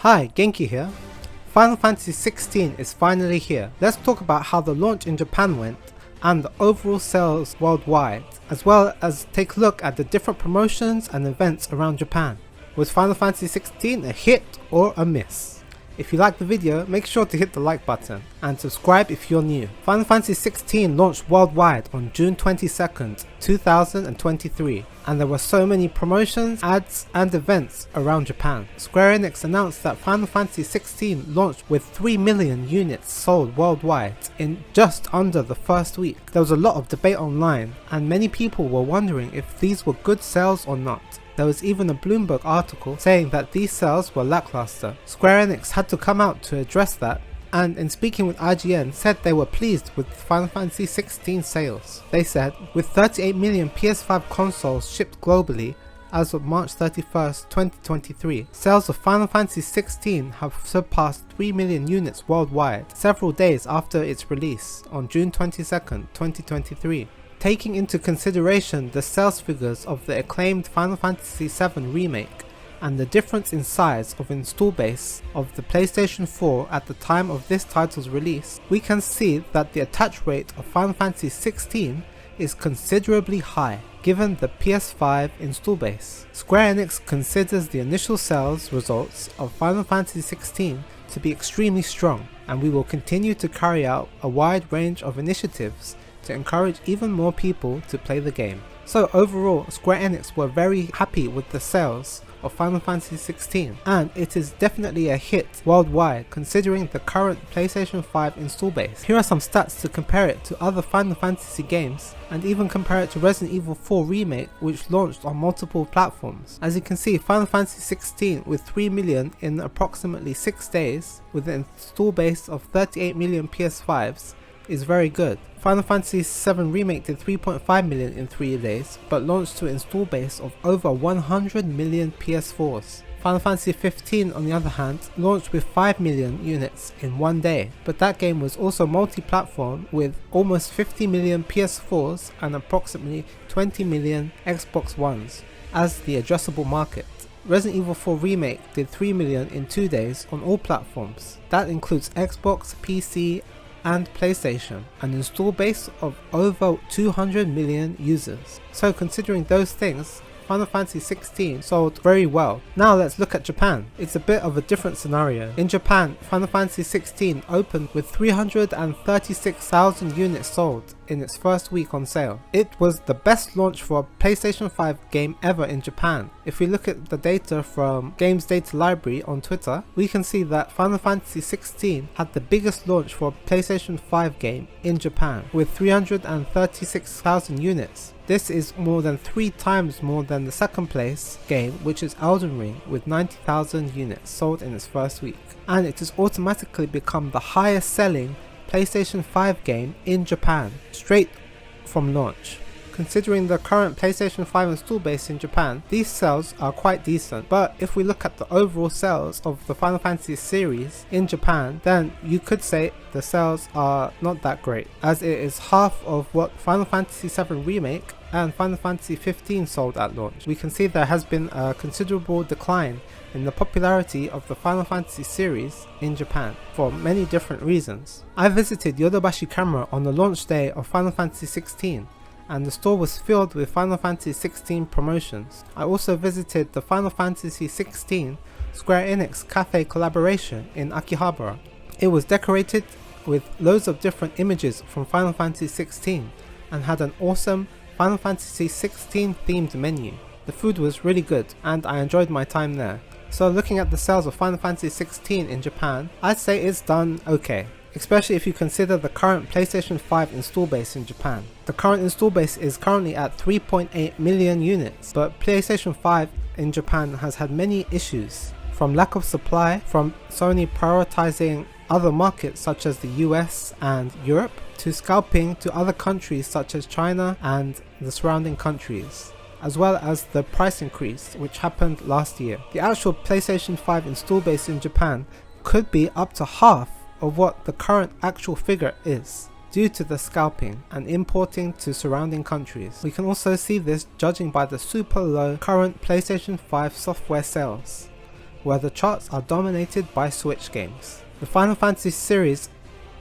Hi, Genki here. Final Fantasy XVI is finally here. Let's talk about how the launch in Japan went and the overall sales worldwide, as well as take a look at the different promotions and events around Japan. Was Final Fantasy XVI a hit or a miss? If you liked the video, make sure to hit the like button and subscribe if you're new. Final Fantasy XVI launched worldwide on June 22nd, 2023, and there were so many promotions, ads and events around Japan. Square Enix announced that Final Fantasy XVI launched with 3 million units sold worldwide in just under the first week. There was a lot of debate online and many people were wondering if these were good sales or not. There was even a Bloomberg article saying that these sales were lackluster. Square Enix had to come out to address that, and in speaking with IGN said they were pleased with Final Fantasy XVI sales. They said, with 38 million PS5 consoles shipped globally as of March 31st, 2023, sales of Final Fantasy XVI have surpassed 3 million units worldwide several days after its release on June 22nd, 2023. Taking into consideration the sales figures of the acclaimed Final Fantasy VII Remake and the difference in size of install base of the PlayStation 4 at the time of this title's release, we can see that the attach rate of Final Fantasy XVI is considerably high given the PS5 install base. Square Enix considers the initial sales results of Final Fantasy XVI to be extremely strong, and we will continue to carry out a wide range of initiatives to encourage even more people to play the game. So overall, Square Enix were very happy with the sales of Final Fantasy XVI, and it is definitely a hit worldwide considering the current PlayStation 5 install base. Here are some stats to compare it to other Final Fantasy games and even compare it to Resident Evil 4 Remake, which launched on multiple platforms. As you can see, Final Fantasy XVI with 3 million in approximately 6 days with an install base of 38 million PS5s is very good. Final Fantasy VII Remake did 3.5 million in 3 days, but launched to an install base of over 100 million PS4s. Final Fantasy XV, on the other hand, launched with 5 million units in 1 day, but that game was also multi-platform with almost 50 million PS4s and approximately 20 million Xbox Ones as the addressable market. Resident Evil 4 Remake did 3 million in 2 days on all platforms. That includes Xbox, PC and PlayStation, an install base of over 200 million users. So considering those things, Final Fantasy XVI sold very well. Now let's look at Japan. It's a bit of a different scenario. In Japan, Final Fantasy XVI opened with 336,000 units sold in its first week on sale. It was the best launch for a PlayStation 5 game ever in Japan. If we look at the data from Games Data Library on Twitter, we can see that Final Fantasy XVI had the biggest launch for a PlayStation 5 game in Japan with 336,000 units. This is more than 3 times more than the second place game, which is Elden Ring, with 90,000 units sold in its first week. And it has automatically become the highest selling PlayStation 5 game in Japan, straight from launch. Considering the current PlayStation 5 install base in Japan, these sales are quite decent, but if we look at the overall sales of the Final Fantasy series in Japan, then you could say the sales are not that great, as it is half of what Final Fantasy VII Remake and Final Fantasy XV sold at launch. We can see there has been a considerable decline in the popularity of the Final Fantasy series in Japan for many different reasons. I visited Yodobashi Camera on the launch day of Final Fantasy XVI, and the store was filled with Final Fantasy XVI promotions. I also visited the Final Fantasy XVI Square Enix Cafe collaboration in Akihabara. It was decorated with loads of different images from Final Fantasy XVI and had an awesome Final Fantasy XVI themed menu. The food was really good and I enjoyed my time there. So looking at the sales of Final Fantasy XVI in Japan, I'd say it's done okay, especially if you consider the current PlayStation 5 install base in Japan. The current install base is currently at 3.8 million units, but PlayStation 5 in Japan has had many issues, from lack of supply, from Sony prioritizing other markets such as the US and Europe, to scalping to other countries such as China and the surrounding countries, as well as the price increase which happened last year. The actual PlayStation 5 install base in Japan could be up to half of what the current actual figure is, due to the scalping and importing to surrounding countries. We can also see this judging by the super low current PlayStation 5 software sales. where the charts are dominated by Switch games. The Final Fantasy series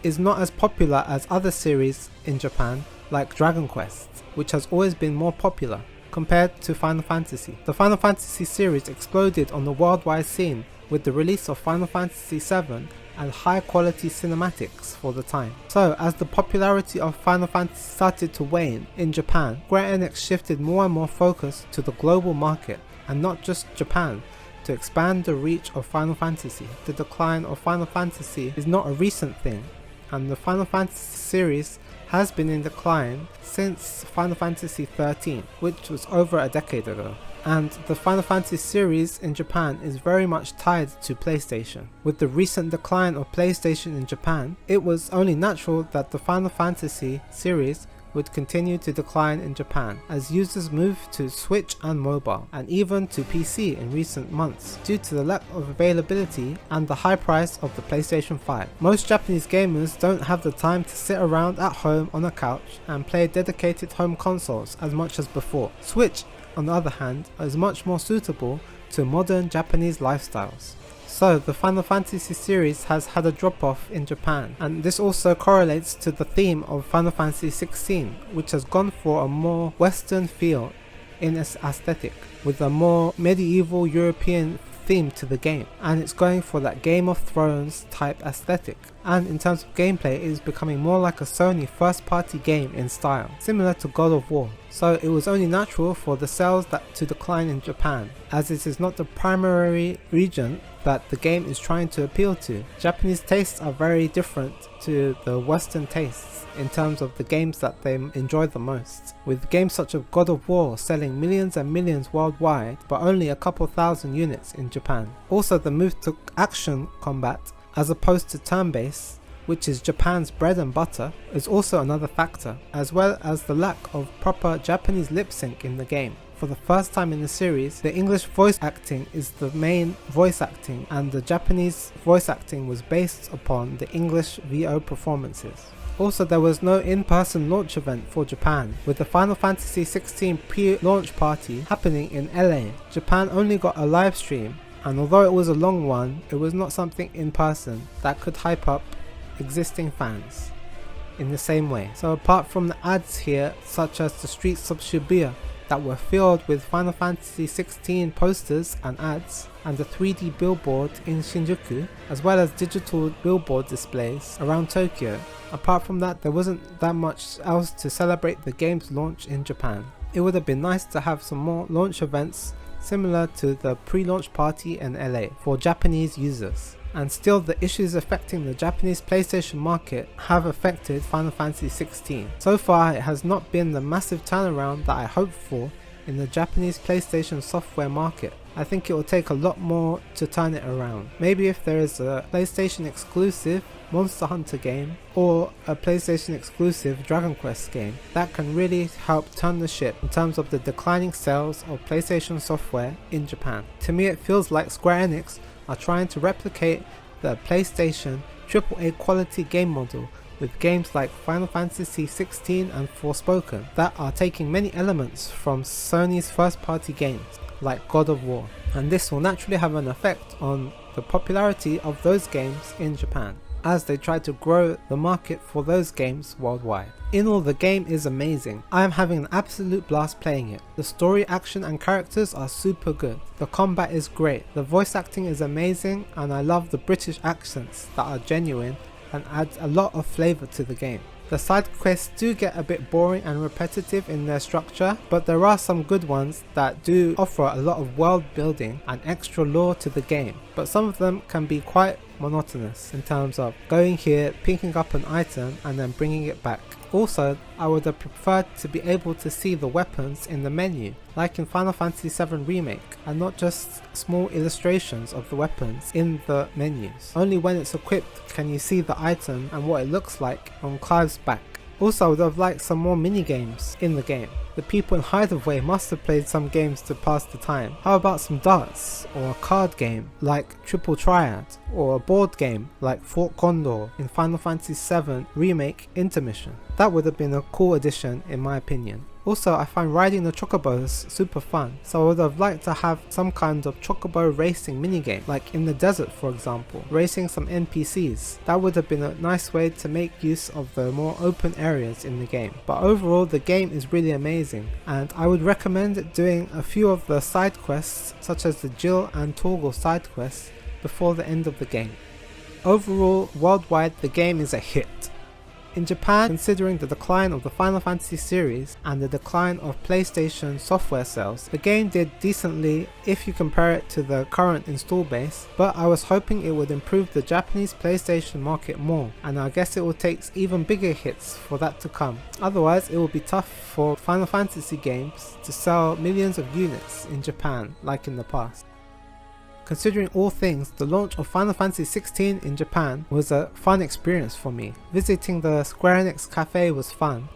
is not as popular as other series in Japan like Dragon Quest, which has always been more popular compared to Final Fantasy. The Final Fantasy series exploded on the worldwide scene with the release of Final Fantasy VII and high quality cinematics for the time. So as the popularity of Final Fantasy started to wane in Japan, Square Enix shifted more and more focus to the global market and not just Japan to expand the reach of Final Fantasy. The decline of Final Fantasy is not a recent thing, and the Final Fantasy series has been in decline since Final Fantasy XIII, which was over a decade ago. And the Final Fantasy series in Japan is very much tied to PlayStation. With the recent decline of PlayStation in Japan, it was only natural that the Final Fantasy series would continue to decline in Japan as users moved to Switch and mobile, and even to PC in recent months due to the lack of availability and the high price of the PlayStation 5. Most Japanese gamers don't have the time to sit around at home on a couch and play dedicated home consoles as much as before. Switch, on the other hand, is much more suitable to modern Japanese lifestyles. So the Final Fantasy series has had a drop off in Japan, and this also correlates to the theme of Final Fantasy XVI, which has gone for a more Western feel in its aesthetic, with a more medieval European theme to the game, and it's going for that Game of Thrones type aesthetic. And in terms of gameplay, it is becoming more like a Sony first party game in style, similar to God of War. So it was only natural for the sales to decline in Japan, as it is not the primary region that the game is trying to appeal to. Japanese tastes are very different to the Western tastes in terms of the games that they enjoy the most, with games such as God of War selling millions and millions worldwide but only a couple thousand units in Japan. Also, the move to action combat as opposed to turn-based, which is Japan's bread and butter, is also another factor, as well as the lack of proper Japanese lip sync in the game. For the first time in the series, the English voice acting is the main voice acting, and the Japanese voice acting was based upon the English VO performances. Also, there was no in-person launch event for Japan, with the Final Fantasy XVI pre-launch party happening in LA. Japan only got a live stream, and although it was a long one, it was not something in person that could hype up existing fans in the same way. So apart from the ads here, such as the streets of Shibuya that were filled with Final Fantasy XVI posters and ads, and the 3D billboard in Shinjuku, as well as digital billboard displays around Tokyo, apart from that, there wasn't that much else to celebrate the game's launch in Japan. It would have been nice to have some more launch events similar to the pre-launch party in LA for Japanese users. And still, the issues affecting the Japanese PlayStation market have affected Final Fantasy XVI. So far, it has not been the massive turnaround that I hoped for in the Japanese PlayStation software market. I think it will take a lot more to turn it around. Maybe if there is a PlayStation exclusive Monster Hunter game or a PlayStation exclusive Dragon Quest game, that can really help turn the ship in terms of the declining sales of PlayStation software in Japan. To me, it feels like Square Enix are trying to replicate the PlayStation AAA quality game model with games like Final Fantasy XVI and Forspoken that are taking many elements from Sony's first party games like God of War, and this will naturally have an effect on the popularity of those games in Japan as they try to grow the market for those games worldwide. In all, the game is amazing. I am having an absolute blast playing it. The story, action and characters are super good. The combat is great. The voice acting is amazing, and I love the British accents that are genuine and adds a lot of flavour to the game. The side quests do get a bit boring and repetitive in their structure, but there are some good ones that do offer a lot of world building and extra lore to the game, but some of them can be quite monotonous in terms of going here, picking up an item and then bringing it back. Also, I would have preferred to be able to see the weapons in the menu, like in Final Fantasy VII Remake, and not just small illustrations of the weapons in the menus. Only when it's equipped can you see the item and what it looks like on Clive's back. Also, I would have liked some more mini-games in the game. The people in Hideaway must have played some games to pass the time. How about some darts, or a card game like Triple Triad, or a board game like Fort Condor in Final Fantasy VII Remake Intermission? That would have been a cool addition in my opinion. Also, I find riding the chocobos super fun, so I would have liked to have some kind of chocobo racing minigame, like in the desert for example, racing some NPCs. That would have been a nice way to make use of the more open areas in the game. But overall, the game is really amazing, and I would recommend doing a few of the side quests, such as the Jill and Torgal side quests, before the end of the game. Overall, worldwide, the game is a hit. In Japan, considering the decline of the Final Fantasy series and the decline of PlayStation software sales, the game did decently if you compare it to the current install base, but I was hoping it would improve the Japanese PlayStation market more, and I guess it will take even bigger hits for that to come. Otherwise, it will be tough for Final Fantasy games to sell millions of units in Japan like in the past. Considering all things, the launch of Final Fantasy XVI in Japan was a fun experience for me. Visiting the Square Enix cafe was fun,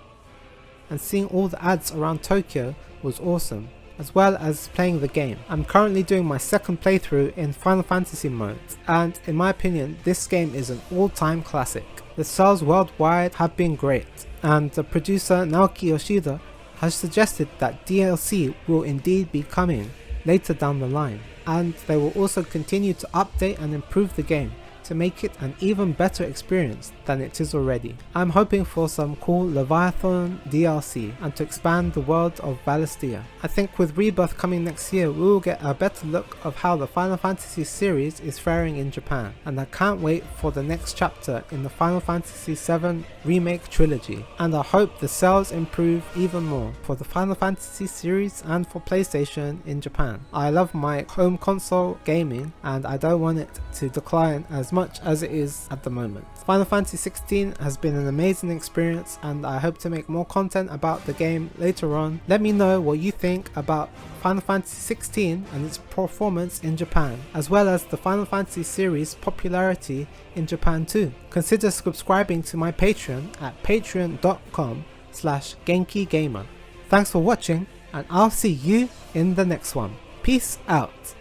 and seeing all the ads around Tokyo was awesome, as well as playing the game. I'm currently doing my second playthrough in Final Fantasy mode, and in my opinion this game is an all-time classic. The sales worldwide have been great, and the producer Naoki Yoshida has suggested that DLC will indeed be coming later down the line, and they will also continue to update and improve the game to make it an even better experience than it is already. I'm hoping for some cool Leviathan DLC and to expand the world of Valistia. I think with Rebirth coming next year, we will get a better look of how the Final Fantasy series is faring in Japan, and I can't wait for the next chapter in the Final Fantasy VII Remake trilogy, and I hope the sales improve even more for the Final Fantasy series and for PlayStation in Japan. I love my home console gaming, and I don't want it to decline as much as it is at the moment. Final Fantasy XVI has been an amazing experience, and I hope to make more content about the game later on. Let me know what you think about Final Fantasy XVI and its performance in Japan, as well as the Final Fantasy series popularity in Japan too. Consider subscribing to my Patreon at patreon.com/GenkiGamer. Thanks for watching, and I'll see you in the next one. Peace out.